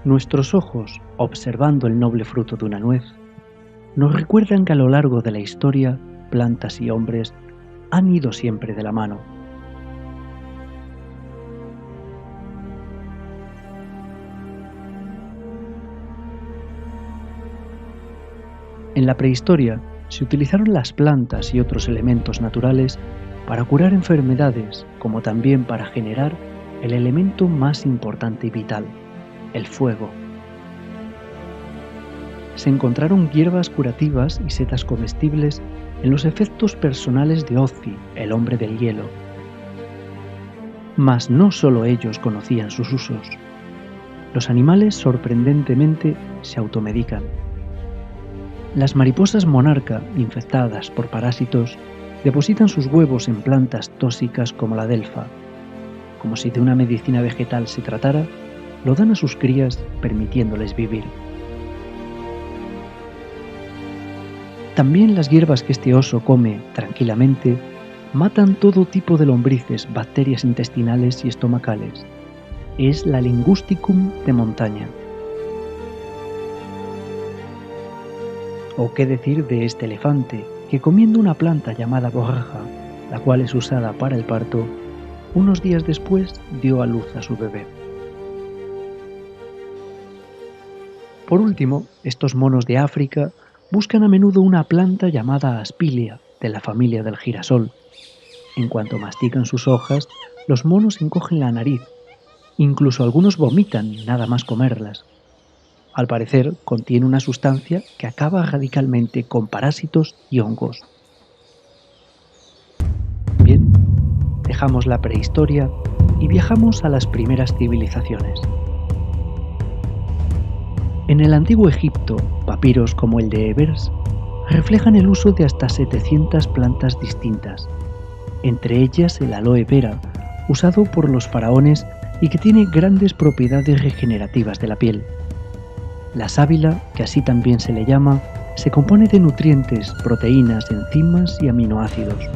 Nuestros ojos, observando el noble fruto de una nuez, nos recuerdan que a lo largo de la historia, plantas y hombres han ido siempre de la mano. En la prehistoria se utilizaron las plantas y otros elementos naturales para curar enfermedades, como también para generar el elemento más importante y vital, el fuego. Se encontraron hierbas curativas y setas comestibles en los efectos personales de Ozi, el hombre del hielo. Mas no solo ellos conocían sus usos. Los animales sorprendentemente se automedican. Las mariposas monarca, infectadas por parásitos, depositan sus huevos en plantas tóxicas como la delfa. Como si de una medicina vegetal se tratara, lo dan a sus crías permitiéndoles vivir. También las hierbas que este oso come tranquilamente matan todo tipo de lombrices, bacterias intestinales y estomacales. Es la Lingusticum de montaña. ¿O qué decir de este elefante, que comiendo una planta llamada borraja, la cual es usada para el parto, unos días después dio a luz a su bebé? Por último, estos monos de África buscan a menudo una planta llamada aspilia, de la familia del girasol. En cuanto mastican sus hojas, los monos encogen la nariz. Incluso algunos vomitan nada más comerlas. Al parecer, contiene una sustancia que acaba radicalmente con parásitos y hongos. Bien, dejamos la prehistoria y viajamos a las primeras civilizaciones. En el antiguo Egipto, papiros como el de Ebers reflejan el uso de hasta 700 plantas distintas, entre ellas el aloe vera, usado por los faraones y que tiene grandes propiedades regenerativas de la piel. La sábila, que así también se le llama, se compone de nutrientes, proteínas, enzimas y aminoácidos.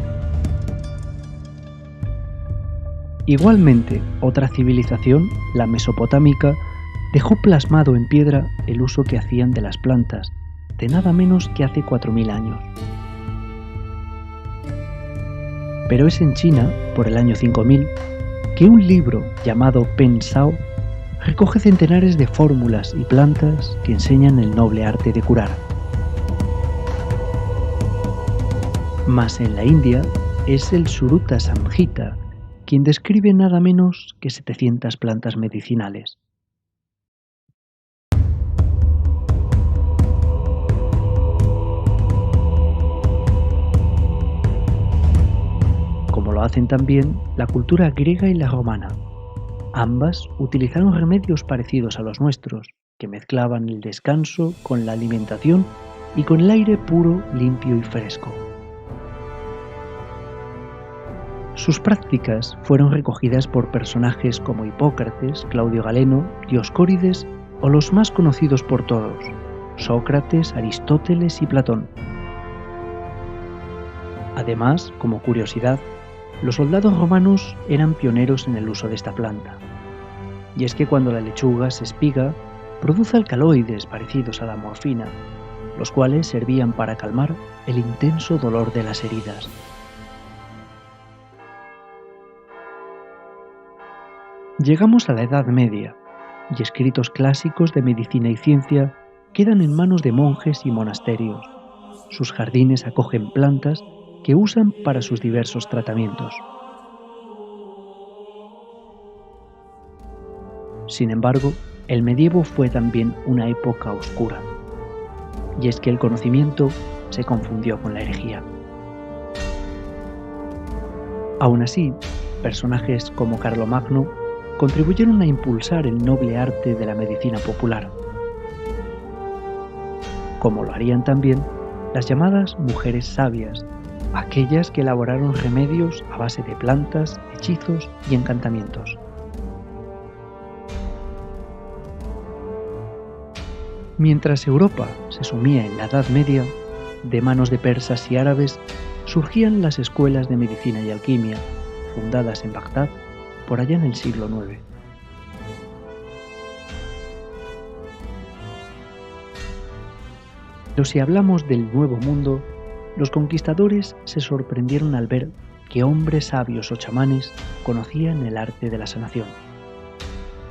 Igualmente, otra civilización, la mesopotámica, dejó plasmado en piedra el uso que hacían de las plantas, de nada menos que hace 4000 años. Pero es en China, por el año 5000, que un libro llamado Pen Sao recoge centenares de fórmulas y plantas que enseñan el noble arte de curar. Mas en la India es el Suruta Samhita quien describe nada menos que 700 plantas medicinales. Como lo hacen también la cultura griega y la romana. Ambas utilizaron remedios parecidos a los nuestros, que mezclaban el descanso con la alimentación y con el aire puro, limpio y fresco. Sus prácticas fueron recogidas por personajes como Hipócrates, Claudio Galeno, Dioscórides o los más conocidos por todos, Sócrates, Aristóteles y Platón. Además, como curiosidad, los soldados romanos eran pioneros en el uso de esta planta. Y es que cuando la lechuga se espiga, produce alcaloides parecidos a la morfina, los cuales servían para calmar el intenso dolor de las heridas. Llegamos a la Edad Media, y escritos clásicos de medicina y ciencia quedan en manos de monjes y monasterios. Sus jardines acogen plantas que usan para sus diversos tratamientos. Sin embargo, el medievo fue también una época oscura, y es que el conocimiento se confundió con la herejía. Aún así, personajes como Carlomagno contribuyeron a impulsar el noble arte de la medicina popular, como lo harían también las llamadas mujeres sabias, aquellas que elaboraron remedios a base de plantas, hechizos y encantamientos. Mientras Europa se sumía en la Edad Media, de manos de persas y árabes surgían las escuelas de medicina y alquimia, fundadas en Bagdad por allá en el siglo IX. Pero si hablamos del Nuevo Mundo, los conquistadores se sorprendieron al ver que hombres sabios o chamanes conocían el arte de la sanación.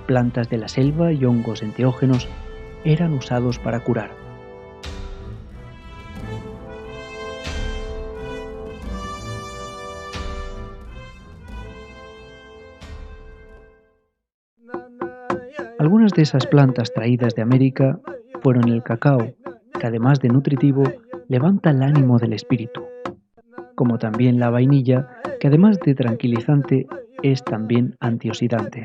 Plantas de la selva y hongos enteógenos eran usados para curar. Algunas de esas plantas traídas de América fueron el cacao, que además de nutritivo, levanta el ánimo del espíritu, como también la vainilla, que además de tranquilizante, es también antioxidante.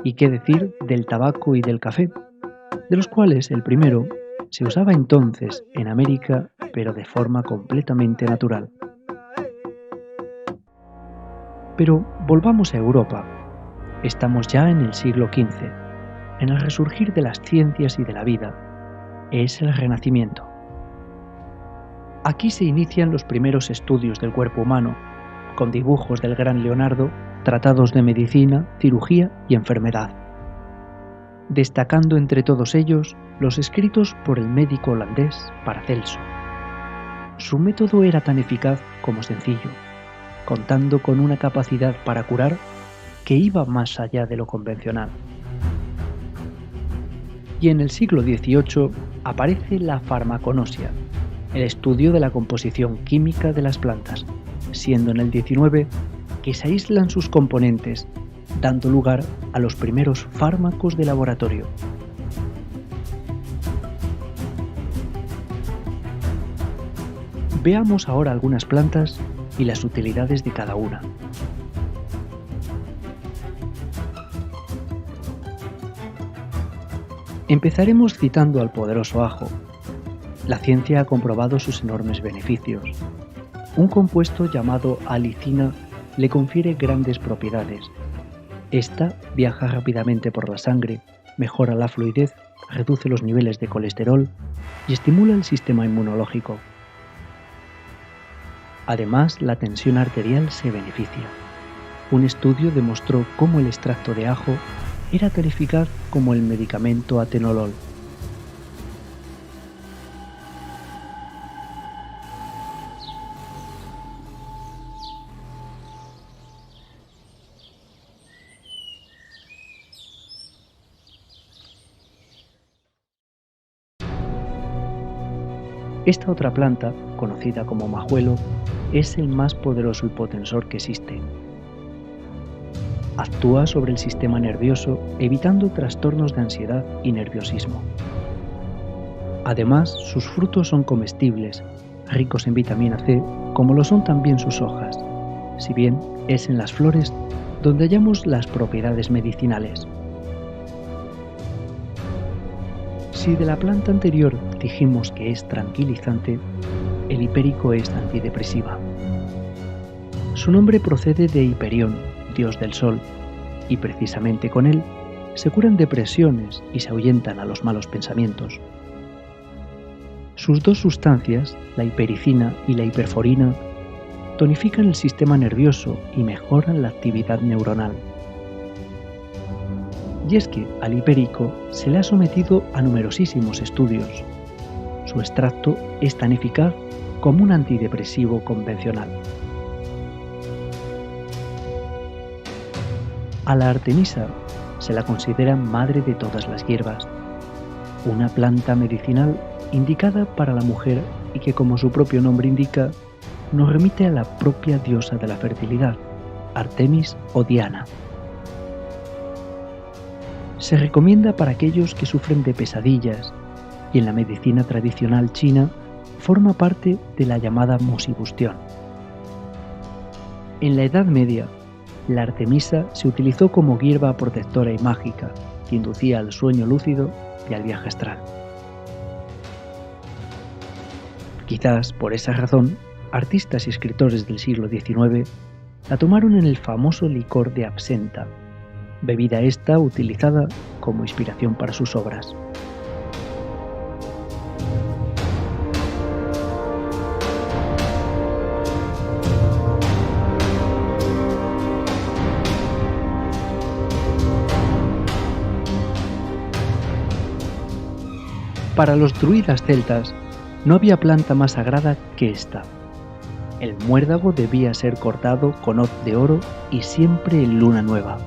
¿Y qué decir del tabaco y del café? De los cuales el primero se usaba entonces en América, pero de forma completamente natural. Pero volvamos a Europa. Estamos ya en el siglo XV, en el resurgir de las ciencias y de la vida. Es el Renacimiento. Aquí se inician los primeros estudios del cuerpo humano, con dibujos del gran Leonardo, tratados de medicina, cirugía y enfermedad. Destacando entre todos ellos los escritos por el médico holandés Paracelso. Su método era tan eficaz como sencillo, contando con una capacidad para curar que iba más allá de lo convencional. Y en el siglo XVIII aparece la farmaconosia, el estudio de la composición química de las plantas, siendo en el XIX que se aíslan sus componentes, dando lugar a los primeros fármacos de laboratorio. Veamos ahora algunas plantas y las utilidades de cada una. Empezaremos citando al poderoso ajo. La ciencia ha comprobado sus enormes beneficios. Un compuesto llamado alicina le confiere grandes propiedades. Esta viaja rápidamente por la sangre, mejora la fluidez, reduce los niveles de colesterol y estimula el sistema inmunológico. Además, la tensión arterial se beneficia. Un estudio demostró cómo el extracto de ajo era tan eficaz como el medicamento atenolol. Esta otra planta, conocida como majuelo, es el más poderoso hipotensor que existe. Actúa sobre el sistema nervioso, evitando trastornos de ansiedad y nerviosismo. Además, sus frutos son comestibles, ricos en vitamina C, como lo son también sus hojas, si bien es en las flores donde hallamos las propiedades medicinales. Si de la planta anterior dijimos que es tranquilizante, el hipérico es antidepresiva. Su nombre procede de Hiperión, dios del sol, y precisamente con él se curan depresiones y se ahuyentan a los malos pensamientos. Sus dos sustancias, la hipericina y la hiperforina, tonifican el sistema nervioso y mejoran la actividad neuronal. Y es que al hipérico se le ha sometido a numerosísimos estudios. Su extracto es tan eficaz como un antidepresivo convencional. A la artemisa se la considera madre de todas las hierbas, una planta medicinal indicada para la mujer y que, como su propio nombre indica, nos remite a la propia diosa de la fertilidad, Artemis o Diana. Se recomienda para aquellos que sufren de pesadillas y en la medicina tradicional china forma parte de la llamada musibustión. En la Edad Media, la artemisa se utilizó como hierba protectora y mágica que inducía al sueño lúcido y al viaje astral. Quizás por esa razón, artistas y escritores del siglo XIX la tomaron en el famoso licor de absenta, bebida esta utilizada como inspiración para sus obras. Para los druidas celtas, no había planta más sagrada que esta. El muérdago debía ser cortado con hoz de oro y siempre en luna nueva.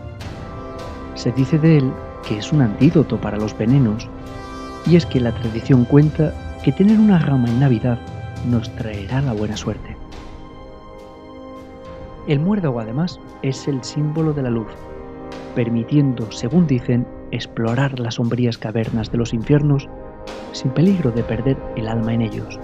Se dice de él que es un antídoto para los venenos, y es que la tradición cuenta que tener una rama en Navidad nos traerá la buena suerte. El muérdago, además, es el símbolo de la luz, permitiendo, según dicen, explorar las sombrías cavernas de los infiernos sin peligro de perder el alma en ellos.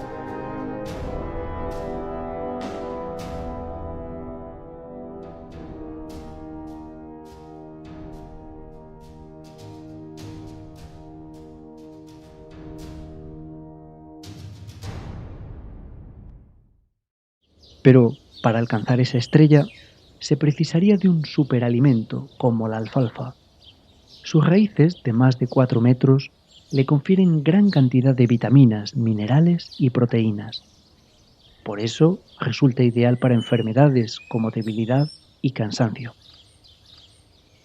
Pero para alcanzar esa estrella se precisaría de un superalimento como la alfalfa. Sus raíces, de más de 4 metros, le confieren gran cantidad de vitaminas, minerales y proteínas. Por eso resulta ideal para enfermedades como debilidad y cansancio.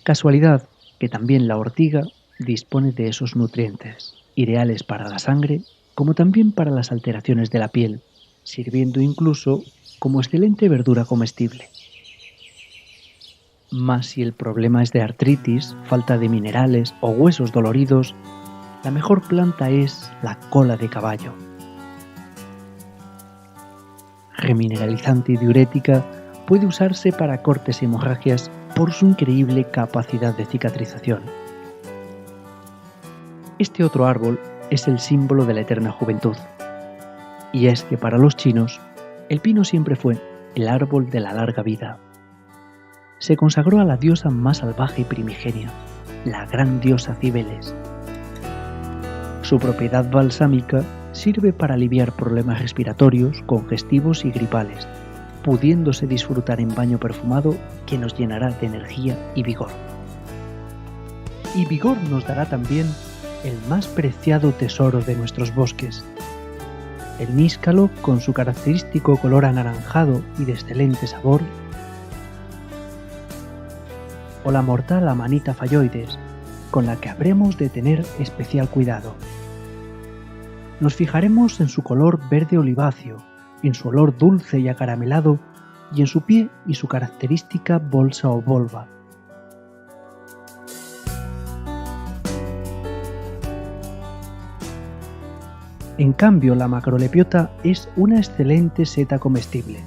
Casualidad que también la ortiga dispone de esos nutrientes, ideales para la sangre como también para las alteraciones de la piel, sirviendo incluso como excelente verdura comestible. Mas si el problema es de artritis, falta de minerales o huesos doloridos, la mejor planta es la cola de caballo. Remineralizante y diurética, puede usarse para cortes y hemorragias por su increíble capacidad de cicatrización. Este otro árbol es el símbolo de la eterna juventud. Y es que para los chinos, el pino siempre fue el árbol de la larga vida. Se consagró a la diosa más salvaje y primigenia, la gran diosa Cibeles. Su propiedad balsámica sirve para aliviar problemas respiratorios, congestivos y gripales, pudiéndose disfrutar en baño perfumado que nos llenará de energía y vigor. Y vigor nos dará también el más preciado tesoro de nuestros bosques, el níscalo con su característico color anaranjado y de excelente sabor, o la mortal Amanita phalloides, con la que habremos de tener especial cuidado. Nos fijaremos en su color verde oliváceo, en su olor dulce y acaramelado, y en su pie y su característica bolsa o volva. En cambio, la macrolepiota es una excelente seta comestible.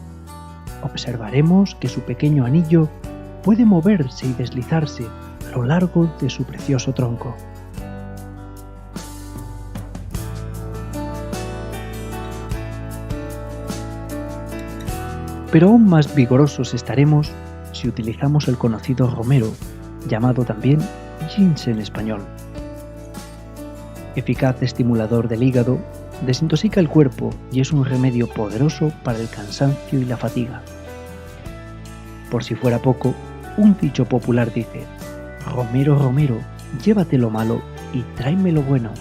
Observaremos que su pequeño anillo puede moverse y deslizarse a lo largo de su precioso tronco. Pero aún más vigorosos estaremos si utilizamos el conocido romero, llamado también ginseng español. Eficaz estimulador del hígado, desintoxica el cuerpo y es un remedio poderoso para el cansancio y la fatiga. Por si fuera poco, un dicho popular dice: «Romero, romero, llévate lo malo y tráeme lo bueno».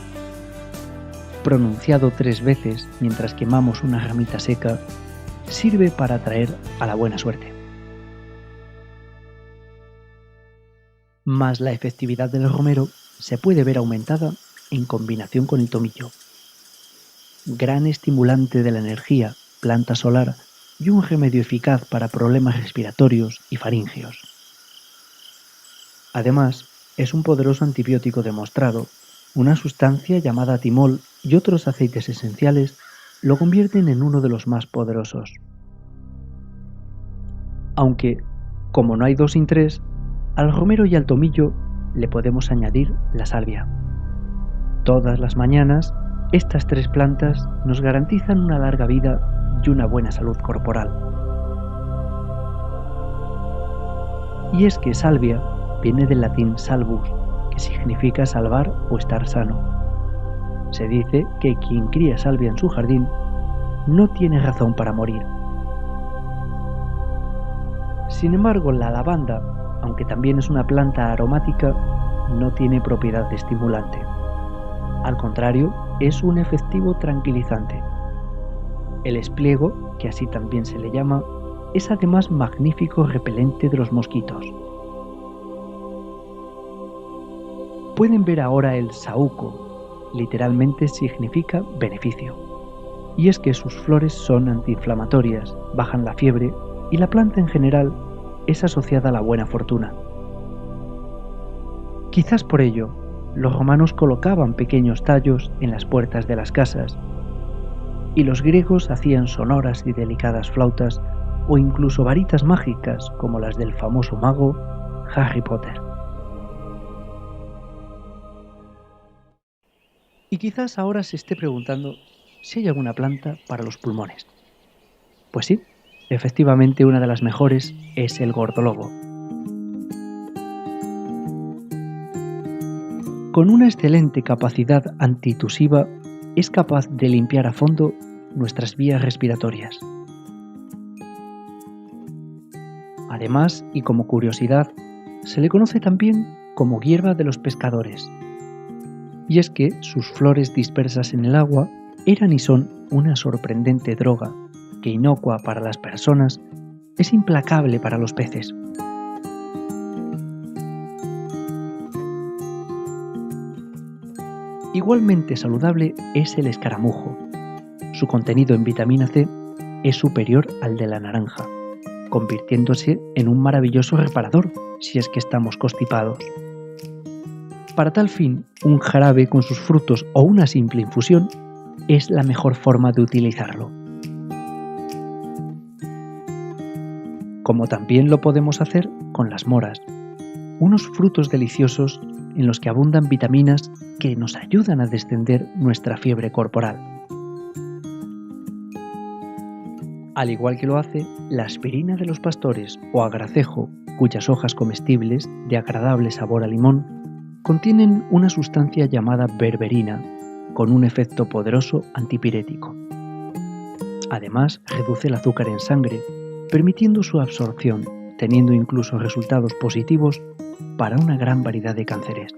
Pronunciado 3 veces mientras quemamos una ramita seca, sirve para atraer a la buena suerte. Mas la efectividad del romero se puede ver aumentada en combinación con el tomillo. Gran estimulante de la energía, planta solar y un remedio eficaz para problemas respiratorios y faríngeos. Además, es un poderoso antibiótico demostrado. Una sustancia llamada timol y otros aceites esenciales lo convierten en uno de los más poderosos. Aunque, como no hay 2 sin 3, al romero y al tomillo le podemos añadir la salvia. Todas las mañanas, estas 3 plantas nos garantizan una larga vida y una buena salud corporal. Y es que salvia viene del latín salvus, que significa salvar o estar sano. Se dice que quien cría salvia en su jardín no tiene razón para morir. Sin embargo, la lavanda, aunque también es una planta aromática, no tiene propiedad de estimulante. Al contrario, es un efectivo tranquilizante. El espliego, que así también se le llama, es además magnífico repelente de los mosquitos. Pueden ver ahora el saúco, literalmente significa beneficio. Y es que sus flores son antiinflamatorias, bajan la fiebre y la planta en general es asociada a la buena fortuna. Quizás por ello, los romanos colocaban pequeños tallos en las puertas de las casas y los griegos hacían sonoras y delicadas flautas o incluso varitas mágicas como las del famoso mago Harry Potter. Y quizás ahora se esté preguntando si hay alguna planta para los pulmones. Pues sí, efectivamente una de las mejores es el gordolobo. Con una excelente capacidad antitusiva, es capaz de limpiar a fondo nuestras vías respiratorias. Además, y como curiosidad, se le conoce también como hierba de los pescadores. Y es que sus flores dispersas en el agua eran y son una sorprendente droga que, inocua para las personas, es implacable para los peces. Igualmente saludable es el escaramujo. Su contenido en vitamina C es superior al de la naranja, convirtiéndose en un maravilloso reparador si es que estamos constipados. Para tal fin, un jarabe con sus frutos o una simple infusión es la mejor forma de utilizarlo. Como también lo podemos hacer con las moras, unos frutos deliciosos en los que abundan vitaminas que nos ayudan a descender nuestra fiebre corporal. Al igual que lo hace la aspirina de los pastores o agracejo, cuyas hojas comestibles, de agradable sabor a limón, contienen una sustancia llamada berberina, con un efecto poderoso antipirético. Además, reduce el azúcar en sangre, permitiendo su absorción, teniendo incluso resultados positivos para una gran variedad de cánceres.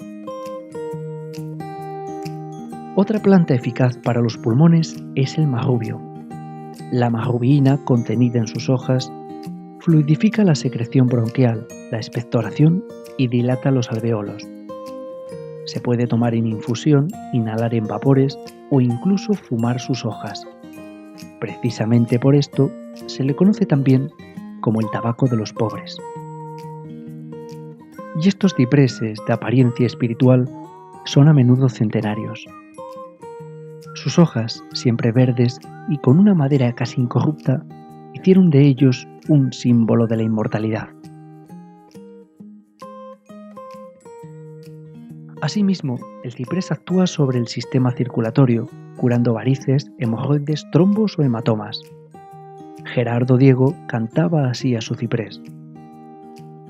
Otra planta eficaz para los pulmones es el marrubio. La marrubiina contenida en sus hojas fluidifica la secreción bronquial, la expectoración y dilata los alveolos. Se puede tomar en infusión, inhalar en vapores o incluso fumar sus hojas. Precisamente por esto se le conoce también como el tabaco de los pobres. Y estos cipreses de apariencia espiritual son a menudo centenarios. Sus hojas, siempre verdes y con una madera casi incorrupta, hicieron de ellos un símbolo de la inmortalidad. Asimismo, el ciprés actúa sobre el sistema circulatorio, curando varices, hemorroides, trombos o hematomas. Gerardo Diego cantaba así a su ciprés: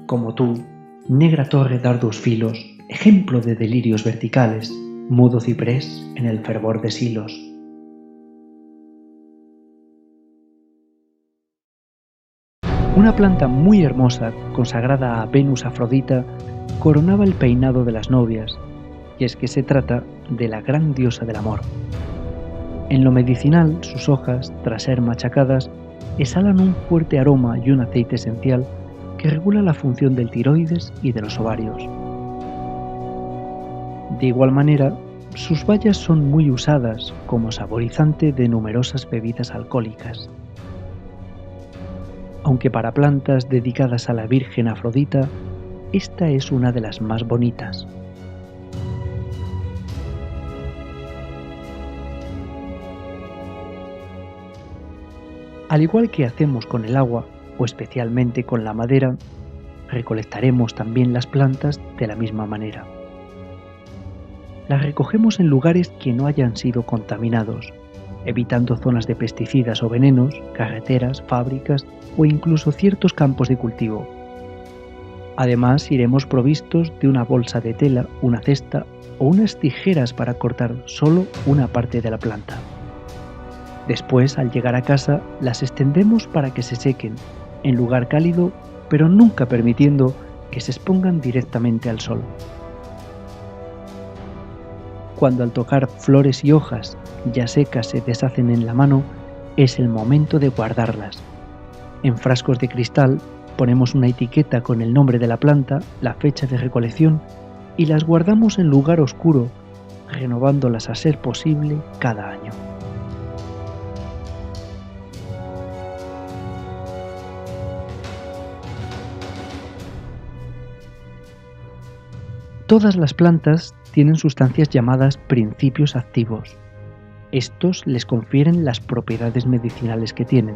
como tú, negra torre dar dos filos, ejemplo de delirios verticales, mudo ciprés en el fervor de silos. Una planta muy hermosa, consagrada a Venus Afrodita, coronaba el peinado de las novias, y es que se trata de la gran diosa del amor. En lo medicinal, sus hojas, tras ser machacadas, exhalan un fuerte aroma y un aceite esencial que regula la función del tiroides y de los ovarios. De igual manera, sus bayas son muy usadas como saborizante de numerosas bebidas alcohólicas. Aunque para plantas dedicadas a la Virgen Afrodita, esta es una de las más bonitas. Al igual que hacemos con el agua, o especialmente con la madera, recolectaremos también las plantas de la misma manera. Las recogemos en lugares que no hayan sido contaminados, evitando zonas de pesticidas o venenos, carreteras, fábricas o incluso ciertos campos de cultivo. Además, iremos provistos de una bolsa de tela, una cesta o unas tijeras para cortar solo una parte de la planta. Después, al llegar a casa, las extendemos para que se sequen, en lugar cálido, pero nunca permitiendo que se expongan directamente al sol. Cuando al tocar flores y hojas ya secas se deshacen en la mano, es el momento de guardarlas. En frascos de cristal ponemos una etiqueta con el nombre de la planta, la fecha de recolección y las guardamos en lugar oscuro, renovándolas a ser posible cada año. Todas las plantas tienen sustancias llamadas principios activos. Estos les confieren las propiedades medicinales que tienen.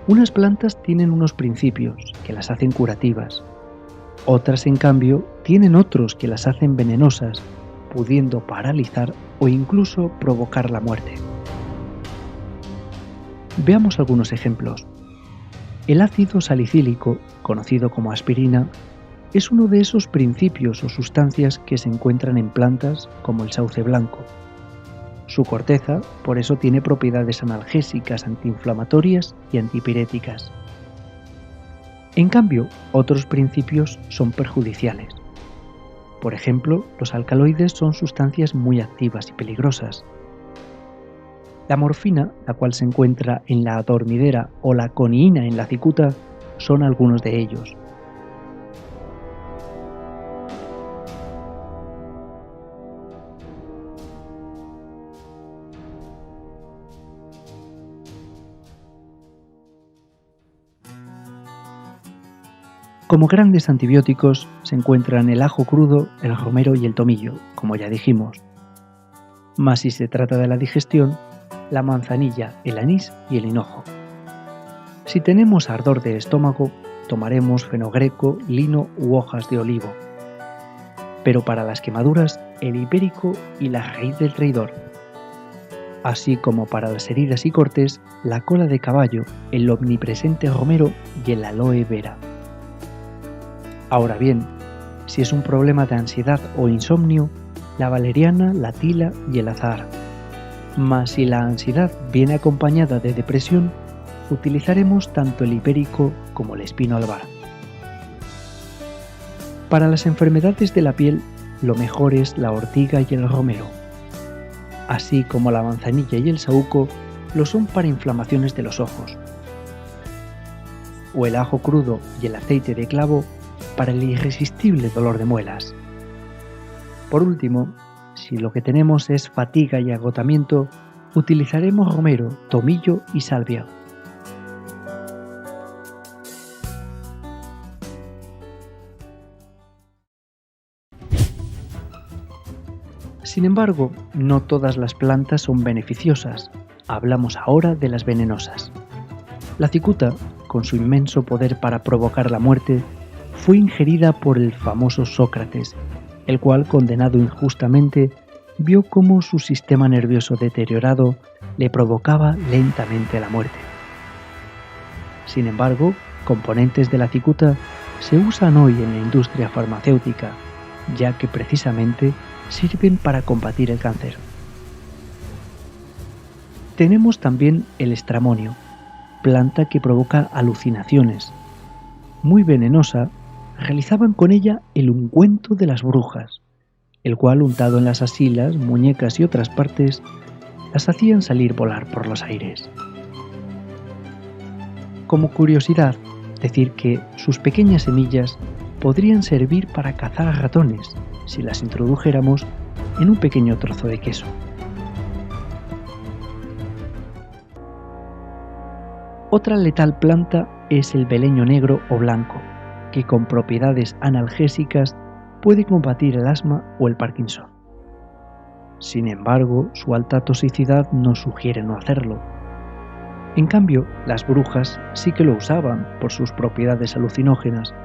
Unas plantas tienen unos principios que las hacen curativas. Otras, en cambio, tienen otros que las hacen venenosas, pudiendo paralizar o incluso provocar la muerte. Veamos algunos ejemplos. El ácido salicílico, conocido como aspirina, es uno de esos principios o sustancias que se encuentran en plantas como el sauce blanco. Su corteza, por eso, tiene propiedades analgésicas, antiinflamatorias y antipiréticas. En cambio, otros principios son perjudiciales. Por ejemplo, los alcaloides son sustancias muy activas y peligrosas. La morfina, la cual se encuentra en la adormidera, o la coniina en la cicuta, son algunos de ellos. Como grandes antibióticos se encuentran el ajo crudo, el romero y el tomillo, como ya dijimos. Mas si se trata de la digestión, la manzanilla, el anís y el hinojo. Si tenemos ardor de estómago, tomaremos fenogreco, lino u hojas de olivo. Pero para las quemaduras, el hipérico y la raíz del traidor. Así como para las heridas y cortes, la cola de caballo, el omnipresente romero y el aloe vera. Ahora bien, si es un problema de ansiedad o insomnio, la valeriana, la tila y el azahar. Mas si la ansiedad viene acompañada de depresión, utilizaremos tanto el hipérico como el espino albar. Para las enfermedades de la piel, lo mejor es la ortiga y el romero. Así como la manzanilla y el saúco lo son para inflamaciones de los ojos. O el ajo crudo y el aceite de clavo para el irresistible dolor de muelas. Por último, si lo que tenemos es fatiga y agotamiento, utilizaremos romero, tomillo y salvia. Sin embargo, no todas las plantas son beneficiosas. Hablamos ahora de las venenosas. La cicuta, con su inmenso poder para provocar la muerte, fue ingerida por el famoso Sócrates, el cual, condenado injustamente, vio cómo su sistema nervioso deteriorado le provocaba lentamente la muerte. Sin embargo, componentes de la cicuta se usan hoy en la industria farmacéutica, ya que precisamente sirven para combatir el cáncer. Tenemos también el estramonio, planta que provoca alucinaciones. Muy venenosa, realizaban con ella el ungüento de las brujas, el cual, untado en las axilas, muñecas y otras partes, las hacían salir volar por los aires. Como curiosidad, decir que sus pequeñas semillas podrían servir para cazar ratones si las introdujéramos en un pequeño trozo de queso. Otra letal planta es el beleño negro o blanco, que con propiedades analgésicas puede combatir el asma o el Parkinson. Sin embargo, su alta toxicidad nos sugiere no hacerlo. En cambio, las brujas sí que lo usaban por sus propiedades alucinógenas,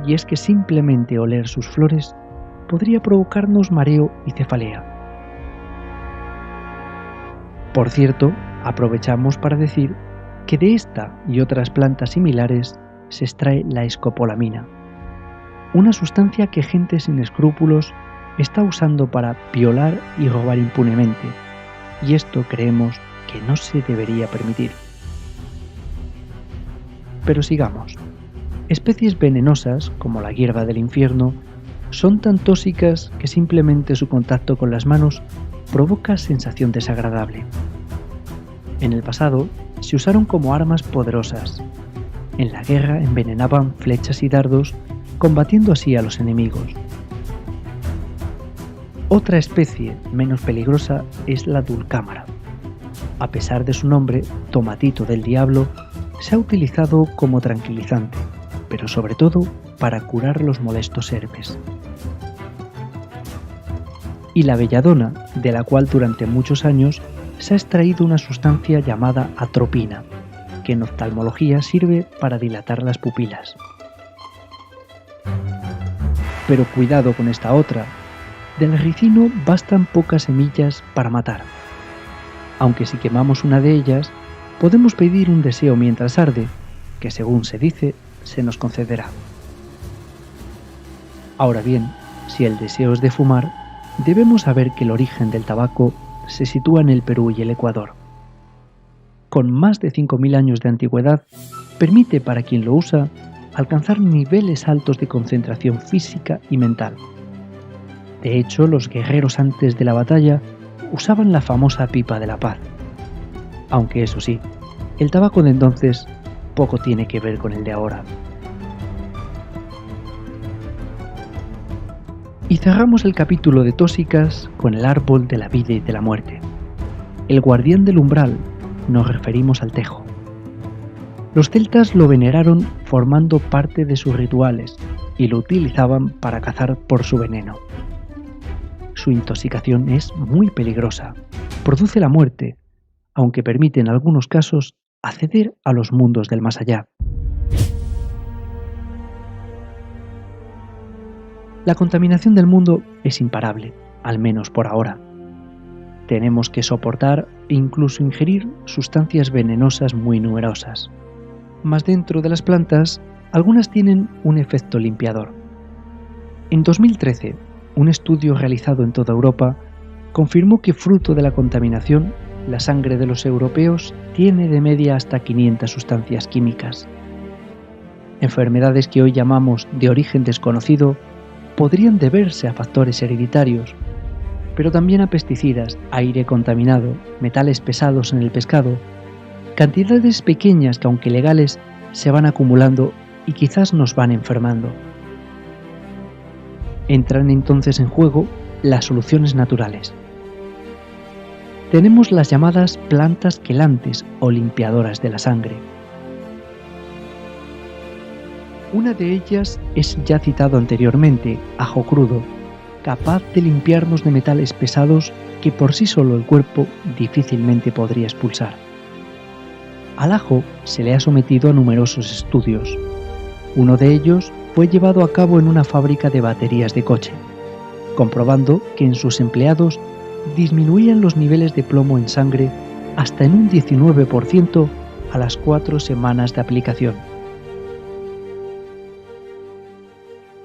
y es que simplemente oler sus flores podría provocarnos mareo y cefalea. Por cierto, aprovechamos para decir que de esta y otras plantas similares se extrae la escopolamina, una sustancia que gente sin escrúpulos está usando para violar y robar impunemente, y esto creemos que no se debería permitir. Pero sigamos. Especies venenosas, como la hierba del infierno, son tan tóxicas que simplemente su contacto con las manos provoca sensación desagradable. En el pasado se usaron como armas poderosas. En la guerra envenenaban flechas y dardos, combatiendo así a los enemigos. Otra especie menos peligrosa es la dulcámara. A pesar de su nombre, tomatito del diablo, se ha utilizado como tranquilizante, pero sobre todo para curar los molestos herpes. Y la belladona, de la cual durante muchos años se ha extraído una sustancia llamada atropina, que en oftalmología sirve para dilatar las pupilas. Pero cuidado con esta otra. Del ricino bastan pocas semillas para matar. Aunque si quemamos una de ellas, podemos pedir un deseo mientras arde, que según se dice, se nos concederá. Ahora bien, si el deseo es de fumar, debemos saber que el origen del tabaco se sitúa en el Perú y el Ecuador. Con más de 5.000 años de antigüedad, permite para quien lo usa alcanzar niveles altos de concentración física y mental. De hecho, los guerreros antes de la batalla usaban la famosa pipa de la paz. Aunque eso sí, el tabaco de entonces poco tiene que ver con el de ahora. Y cerramos el capítulo de tóxicas con el árbol de la vida y de la muerte. El guardián del umbral, nos referimos al tejo. Los celtas lo veneraron formando parte de sus rituales y lo utilizaban para cazar por su veneno. Su intoxicación es muy peligrosa, produce la muerte, aunque permite en algunos casos acceder a los mundos del más allá. La contaminación del mundo es imparable, al menos por ahora. Tenemos que soportar e incluso ingerir sustancias venenosas muy numerosas. Mas dentro de las plantas, algunas tienen un efecto limpiador. En 2013, un estudio realizado en toda Europa confirmó que fruto de la contaminación, la sangre de los europeos tiene de media hasta 500 sustancias químicas. Enfermedades que hoy llamamos de origen desconocido podrían deberse a factores hereditarios, pero también a pesticidas, aire contaminado, metales pesados en el pescado, cantidades pequeñas que aunque legales se van acumulando y quizás nos van enfermando. Entran entonces en juego las soluciones naturales. Tenemos las llamadas plantas quelantes o limpiadoras de la sangre. Una de ellas es ya citado anteriormente, ajo crudo, capaz de limpiarnos de metales pesados que por sí solo el cuerpo difícilmente podría expulsar. Al ajo se le ha sometido a numerosos estudios. Uno de ellos fue llevado a cabo en una fábrica de baterías de coche, comprobando que en sus empleados disminuían los niveles de plomo en sangre hasta en un 19% a las 4 semanas de aplicación.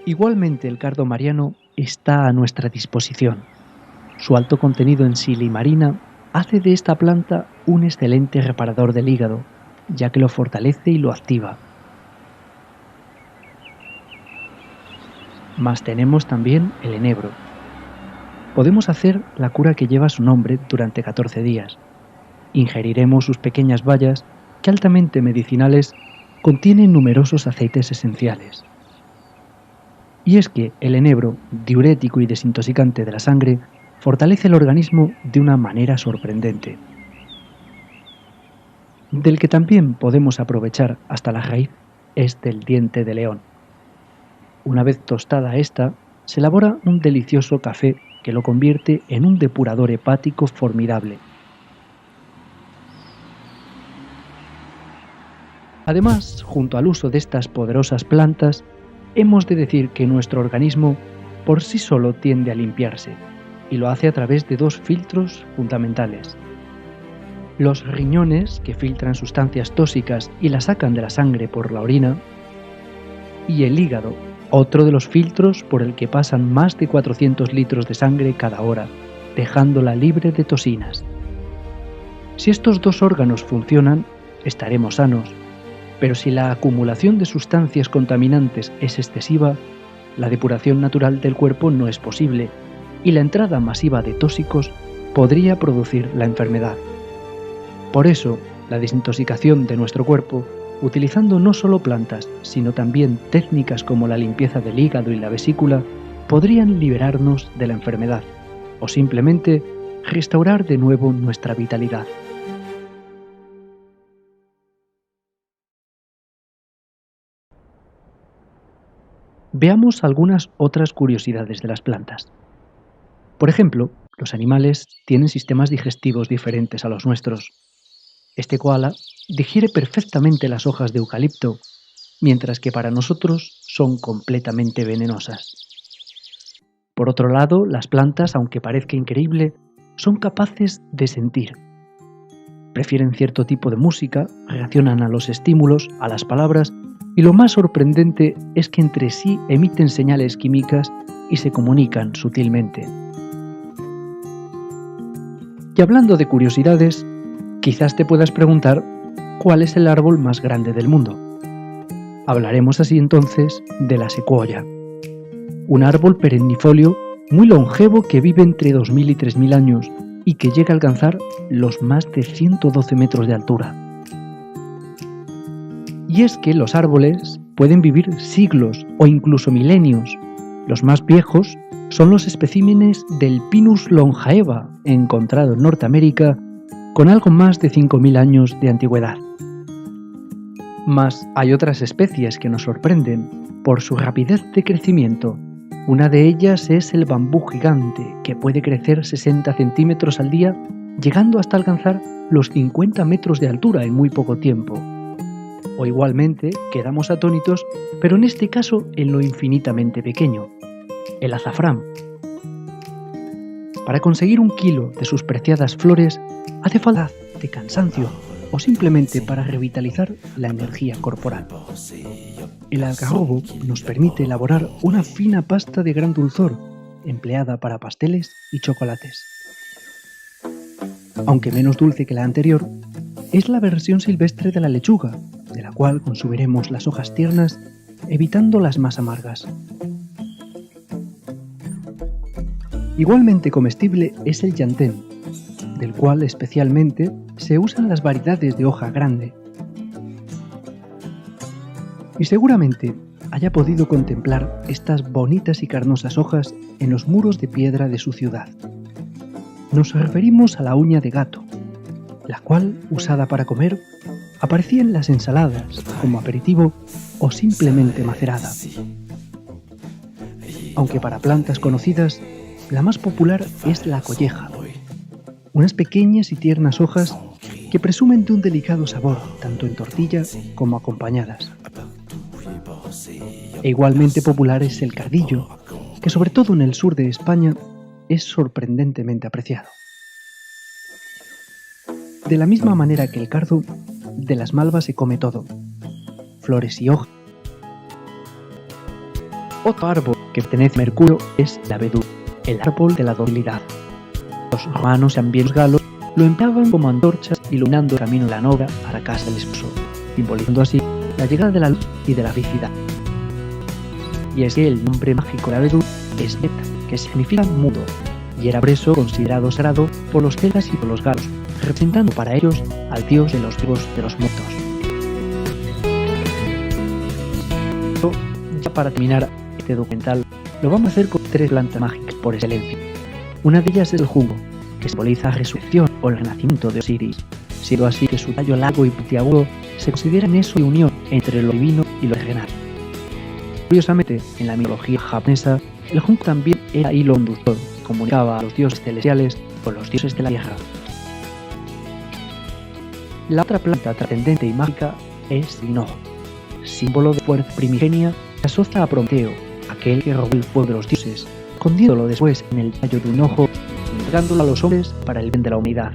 Igualmente el cardo mariano está a nuestra disposición. Su alto contenido en silimarina hace de esta planta un excelente reparador del hígado, ya que lo fortalece y lo activa. Mas tenemos también el enebro. Podemos hacer la cura que lleva su nombre durante 14 días. Ingeriremos sus pequeñas bayas, que altamente medicinales, contienen numerosos aceites esenciales. Y es que el enebro, diurético y desintoxicante de la sangre, fortalece el organismo de una manera sorprendente. Del que también podemos aprovechar hasta la raíz es del diente de león. Una vez tostada esta, se elabora un delicioso café que lo convierte en un depurador hepático formidable. Además, junto al uso de estas poderosas plantas, hemos de decir que nuestro organismo por sí solo tiende a limpiarse, y lo hace a través de dos filtros fundamentales. Los riñones, que filtran sustancias tóxicas y las sacan de la sangre por la orina, y el hígado, otro de los filtros por el que pasan más de 400 litros de sangre cada hora, dejándola libre de toxinas. Si estos dos órganos funcionan, estaremos sanos, pero si la acumulación de sustancias contaminantes es excesiva, la depuración natural del cuerpo no es posible y la entrada masiva de tóxicos podría producir la enfermedad. Por eso, la desintoxicación de nuestro cuerpo, utilizando no solo plantas, sino también técnicas como la limpieza del hígado y la vesícula, podrían liberarnos de la enfermedad, o simplemente restaurar de nuevo nuestra vitalidad. Veamos algunas otras curiosidades de las plantas. Por ejemplo, los animales tienen sistemas digestivos diferentes a los nuestros. Este koala digiere perfectamente las hojas de eucalipto, mientras que para nosotros son completamente venenosas. Por otro lado, las plantas, aunque parezca increíble, son capaces de sentir. Prefieren cierto tipo de música, reaccionan a los estímulos, a las palabras, y lo más sorprendente es que entre sí emiten señales químicas y se comunican sutilmente. Y hablando de curiosidades, quizás te puedas preguntar cuál es el árbol más grande del mundo. Hablaremos así entonces de la secuoya, un árbol perennifolio muy longevo que vive entre 2000 y 3000 años y que llega a alcanzar los más de 112 metros de altura. Y es que los árboles pueden vivir siglos o incluso milenios. Los más viejos son los especímenes del Pinus longaeva, encontrado en Norteamérica, con algo más de 5000 años de antigüedad. Mas hay otras especies que nos sorprenden por su rapidez de crecimiento. Una de ellas es el bambú gigante, que puede crecer 60 centímetros al día, llegando hasta alcanzar los 50 metros de altura en muy poco tiempo. O igualmente, quedamos atónitos, pero en este caso en lo infinitamente pequeño, el azafrán. Para conseguir 1 kilo de sus preciadas flores, hace falta de cansancio o simplemente para revitalizar la energía corporal. El algarrobo nos permite elaborar una fina pasta de gran dulzor, empleada para pasteles y chocolates. Aunque menos dulce que la anterior, es la versión silvestre de la lechuga, de la cual consumiremos las hojas tiernas, evitando las más amargas. Igualmente comestible es el llantén, del cual especialmente se usan las variedades de hoja grande. Y seguramente haya podido contemplar estas bonitas y carnosas hojas en los muros de piedra de su ciudad. Nos referimos a la uña de gato, la cual, usada para comer, aparecía en las ensaladas como aperitivo o simplemente macerada. Aunque para plantas conocidas, la más popular es la colleja, unas pequeñas y tiernas hojas que presumen de un delicado sabor, tanto en tortilla como acompañadas. E igualmente popular es el cardillo, que sobre todo en el sur de España es sorprendentemente apreciado. De la misma manera que el cardo, de las malvas se come todo, flores y hojas. Otro árbol que pertenece a Mercurio es el abedul, el árbol de la docilidad. Los romanos y también los galos lo empleaban como antorchas iluminando el camino de la novia a la casa del esposo, simbolizando así la llegada de la luz y de la felicidad. Y es que el nombre mágico de abedul es Bet, que significa mudo, y era por eso considerado sagrado por los celtas y por los galos, representando para ellos al dios de los vivos de los muertos. Ya para terminar este documental, lo vamos a hacer con 3 plantas mágicas por excelencia. Una de ellas es el junco, que simboliza la resurrección o el renacimiento de Osiris, siendo así que su tallo largo y puntiagudo se considera nexo de unión entre lo divino y lo terrenal. Curiosamente, en la mitología japonesa, el junco también era hilo conductor, que comunicaba a los dioses celestiales con los dioses de la tierra. La otra planta trascendente y mágica es el hinojo, símbolo de fuerza primigenia que asocia a Prometeo, aquel que robó el fuego de los dioses, escondiéndolo después en el tallo de un hinojo, entregándolo a los hombres para el bien de la humanidad.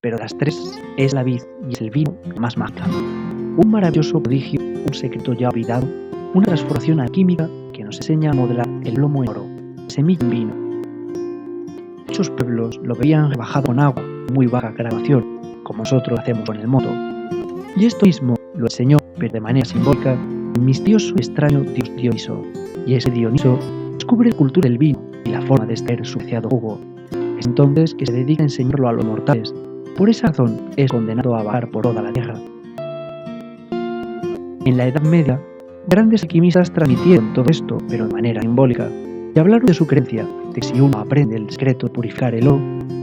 Pero de las 3 es la vid y es el vino más mágica. Un maravilloso prodigio, un secreto ya olvidado, una transformación alquímica que nos enseña a modelar el plomo en oro, semilla en vino. Muchos pueblos lo veían rebajado con agua, muy baja graduación, como nosotros hacemos con el moto. Y esto mismo lo enseñó, pero de manera simbólica, el misterioso y extraño dios Dioniso. Y ese Dioniso descubre la cultura del vino y la forma de extraer su preciado jugo. Es entonces que se dedica a enseñarlo a los mortales. Por esa razón es condenado a vagar por toda la tierra. En la Edad Media, grandes alquimistas transmitieron todo esto, pero de manera simbólica. Y hablaron de su creencia, de que si uno aprende el secreto de purificar el oro,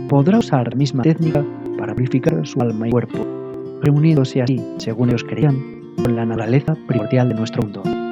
podrá usar la misma técnica para purificar su alma y cuerpo, reuniéndose así, según ellos creían, con la naturaleza primordial de nuestro mundo.